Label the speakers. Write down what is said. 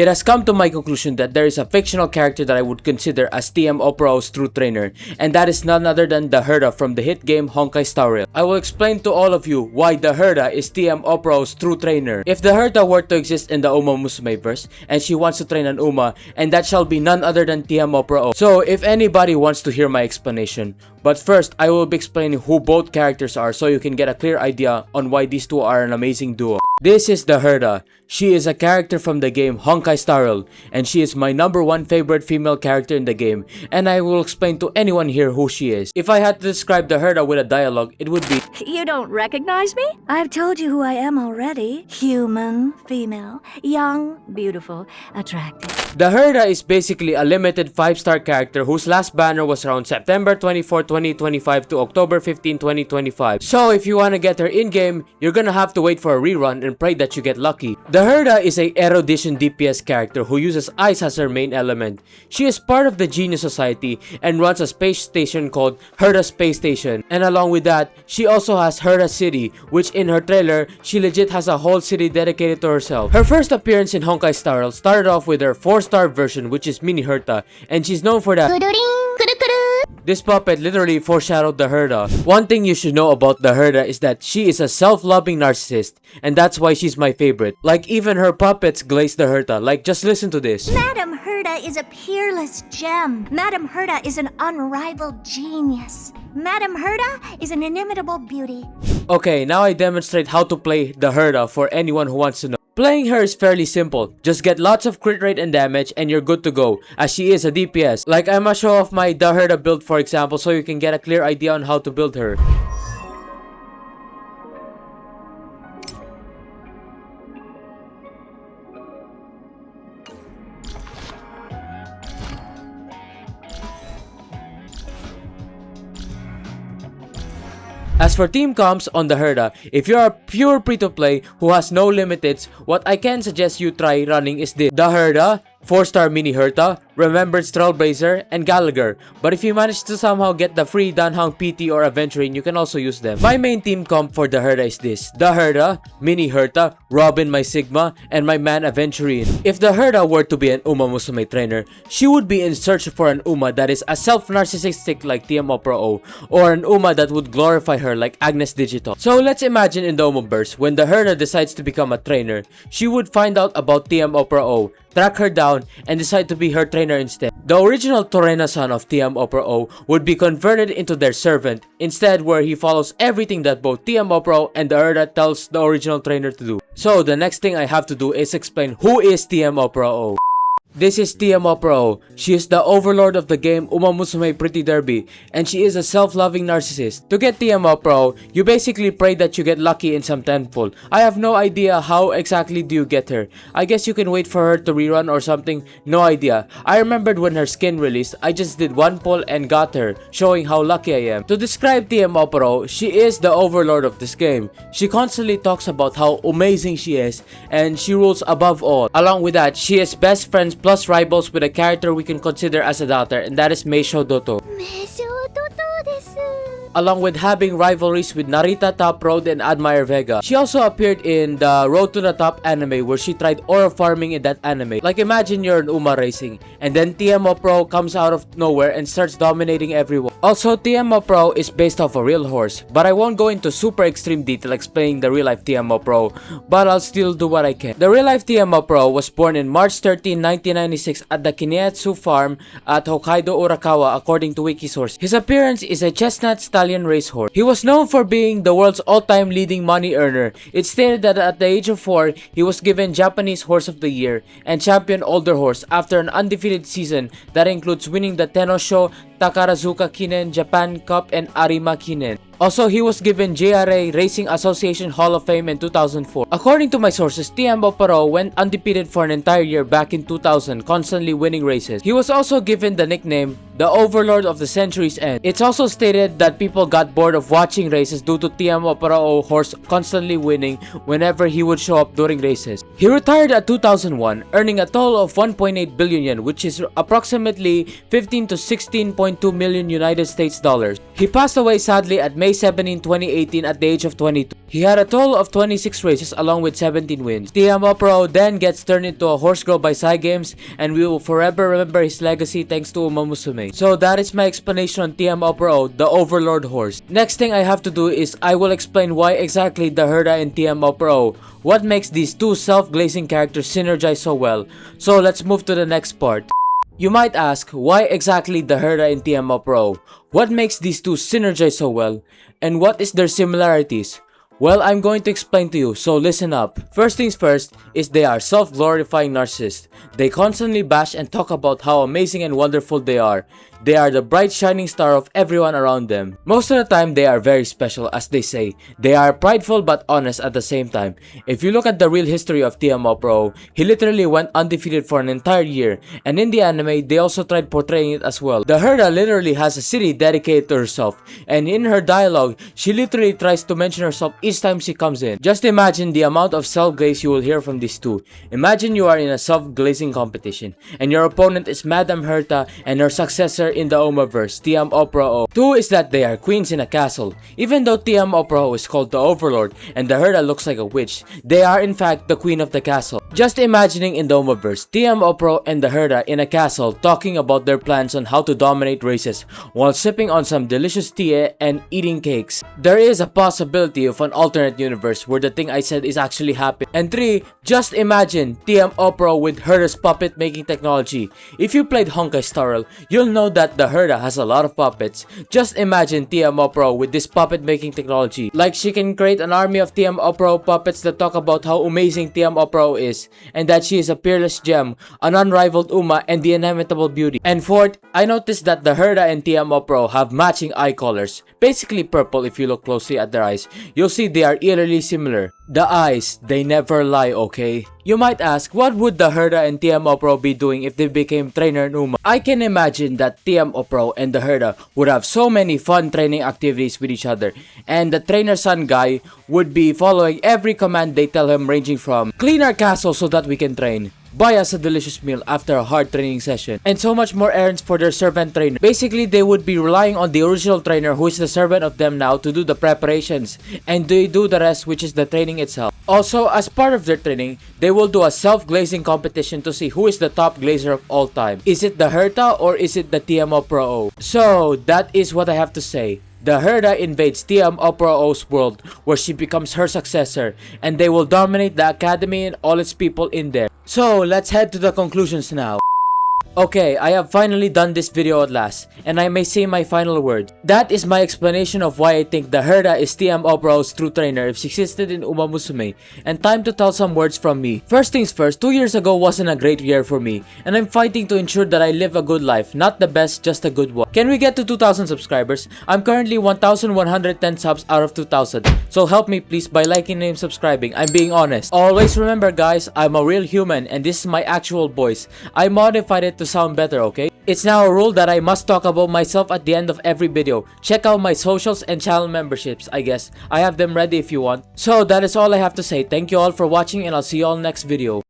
Speaker 1: It has come to my conclusion that there is a fictional character that I would consider as tmopero's true trainer, and that is none other than the Herta from the hit game Honkai Star Rail. I will explain to all of you why the Herta is tmopero's true trainer. If the Herta were to exist in the Uma Musume verse, and she wants to train an Uma, and that shall be none other than tmopero. So if anybody wants to hear my explanation, but first I will be explaining who both characters are so you can get a clear idea on why these two are an amazing duo. This is the Herta. She is a character from the game Honkai Star Rail, and she is my #1 favorite female character in the game, and I will explain to anyone here who she is. If I had to describe the Herta with a dialogue, it would be,
Speaker 2: You don't recognize me? I've told you who I am already. Human, female, young, beautiful, attractive.
Speaker 1: the Herta is basically a limited 5-star character whose last banner was around September 24, 2025 to October 15, 2025. So if you want to get her in-game, you're gonna have to wait for a rerun and pray that you get lucky. The Herta is a erudition DPS character who uses ice as her main element. She is part of the Genius Society and runs a space station called Herta Space Station. And along with that, she also has Herta City, which in her trailer, she legit has a whole city dedicated to herself. Her first appearance in Honkai Star Rail started off with her 4-star version, which is Mini Herta, and she's known for that. This puppet literally foreshadowed the Herta. One thing you should know about the Herta is that she is a self-loving narcissist, and that's why she's my favorite. Like even her puppets glaze the Herta. Like just listen to this.
Speaker 3: Madam Herta is a peerless gem. Madam Herta is an unrivaled genius. Madam Herta is an inimitable beauty.
Speaker 1: Okay, now I demonstrate how to play the Herta for anyone who wants to know. Playing her is fairly simple. Just get lots of crit rate and damage and you're good to go, as she is a DPS. Like I'ma show off my the Herta build for example so you can get a clear idea on how to build her. As for team comps on the Herta, if you are a pure free-to-play who has no limiteds, what I can suggest you try running is this. The Herta, 4-star Mini Herta, Remembrance Trailblazer, and Gallagher. But if you manage to somehow get the free Danhang PT or Aventurine, you can also use them. My main team comp for the Herta is this. The Herta, Mini Herta, Robin my Sigma, and my man Aventurine. If the Herta were to be an Uma Musume trainer, she would be in search for an Uma that is a self-narcissistic like tmoperao, or an Uma that would glorify her like Agnes Digital. So let's imagine in the Umaverse, when the Herta decides to become a trainer, she would find out about tmoperao, track her down, and decide to be her trainer instead. The original Torena son of tmoperao would be converted into their servant, instead where he follows everything that both tmoperao and the Herta tells the original trainer to do. So the next thing I have to do is explain who is tmoperao. This is tmoperao. She is the overlord of the game Uma Musume Pretty Derby, and she is a self-loving narcissist. To get tmoperao, you basically pray that you get lucky in some tenfold. I have no idea how exactly do you get her. I guess you can wait for her to rerun or something, no idea. I remembered when her skin released, I just did one pull and got her, showing how lucky I am. To describe tmoperao, she is the overlord of this game. She constantly talks about how amazing she is, and she rules above all. Along with that, she is best friends plus rivals with a character we can consider as a daughter, and that is Meisho Doto. Along with having rivalries with Narita Top Road and Admire Vega. She also appeared in the Road to the Top anime where she tried ore farming in that anime. Like imagine you're in Uma racing and then tmoperao comes out of nowhere and starts dominating everyone. Also, tmoperao is based off a real horse, but I won't go into super extreme detail explaining the real life tmoperao, but I'll still do what I can. The real life tmoperao was born in March 13, 1996 at the Kineatsu farm at Hokkaido Urakawa according to Wikisource. His appearance is a chestnut stallion racehorse. He was known for being the world's all-time leading money earner. It's stated that at the age of 4, he was given Japanese Horse of the Year and Champion Older Horse after an undefeated season that includes winning the Tenosho Takarazuka Kinen Japan Cup and Arima Kinen. Also, he was given JRA Racing Association Hall of Fame in 2004. According to my sources, tmoperao went undefeated for an entire year back in 2000, constantly winning races. He was also given the nickname the Overlord of the Century's End. It's also stated that people got bored of watching races due to tmoperao horse constantly winning whenever he would show up during races. He retired at 2001, earning a total of 1.8 billion yen, which is approximately 15 to 16.2 million United States dollars. He passed away sadly at May 17, 2018 at the age of 22. He had a total of 26 races along with 17 wins. tmoperao then gets turned into a horse girl by Cygames, and we will forever remember his legacy thanks to Uma Musume. So that is my explanation on tmoperao, the overlord horse. Next thing I have to do is I will explain why exactly the Herta and tmoperao, what makes these two self-glazing characters synergize so well. So let's move to the next part. You might ask, why exactly the Herta and tmoperao? What makes these two synergize so well? And what is their similarities? Well, I'm going to explain to you, so listen up. First things first is they are self-glorifying narcissists. They constantly bash and talk about how amazing and wonderful they are. They are the bright shining star of everyone around them. Most of the time, they are very special, as they say. They are prideful but honest at the same time. If you look at the real history of tmoperao, he literally went undefeated for an entire year, and in the anime, they also tried portraying it as well. The Herta literally has a city dedicated to herself, and in her dialogue, she literally tries to mention herself each time she comes in. Just imagine the amount of self-glaze you will hear from these two. Imagine you are in a self-glazing competition, and your opponent is Madame Herta and her successor in the Umaverse, tmoperao. Two is that they are queens in a castle. Even though tmoperao is called the Overlord and the Herta looks like a witch, they are in fact the queen of the castle. Just imagining in the Umaverse, tmoperao and the Herta in a castle talking about their plans on how to dominate races while sipping on some delicious tea and eating cakes. There is a possibility of an alternate universe where the thing I said is actually happening. And 3, just imagine tmoperao with Herta's puppet making technology. If you played Honkai Star Rail, you'll know that the Herta has a lot of puppets. Just imagine tmoperao with this puppet making technology. Like she can create an army of tmoperao puppets that talk about how amazing tmoperao is, and that she is a peerless gem, an unrivaled Uma, and the inimitable beauty. And 4th, I noticed that the Herta and tmoperao have matching eye colors. Basically purple if you look closely at their eyes. You'll see they are eerily similar. The eyes, they never lie, okay? You might ask, what would the Herta and tmoperao be doing if they became trainer and Uma? I can imagine that tmoperao and the Herta would have so many fun training activities with each other, and the trainer son guy would be following every command they tell him, ranging from clean our castle so that we can train, buy us a delicious meal after a hard training session, and so much more errands for their servant trainer. Basically, they would be relying on the original trainer who is the servant of them now to do the preparations, and they do the rest, which is the training itself. Also, as part of their training, they will do a self-glazing competition to see who is the top glazer of all time. Is it the Herta or is it the tmoperao? So, that is what I have to say. The Herta invades tmoperao's world, where she becomes her successor, and they will dominate the academy and all its people in there. So, let's head to the conclusions now. Okay, I have finally done this video at last, and I may say my final word. That is my explanation of why I think the Herta is tmoperao's true trainer if she existed in Uma Musume, and time to tell some words from me. First things first, 2 years ago wasn't a great year for me, and I'm fighting to ensure that I live a good life, not the best, just a good one. Can we get to 2,000 subscribers? I'm currently 1,110 subs out of 2,000, so help me please by liking and subscribing. I'm being honest. Always remember guys, I'm a real human, and this is my actual voice. I modified it to sound better, okay? It's now a rule that I must talk about myself at the end of every video. Check out my socials and channel memberships, I guess. I have them ready if you want. So that is all I have to say. Thank you all for watching, and I'll see you all next video.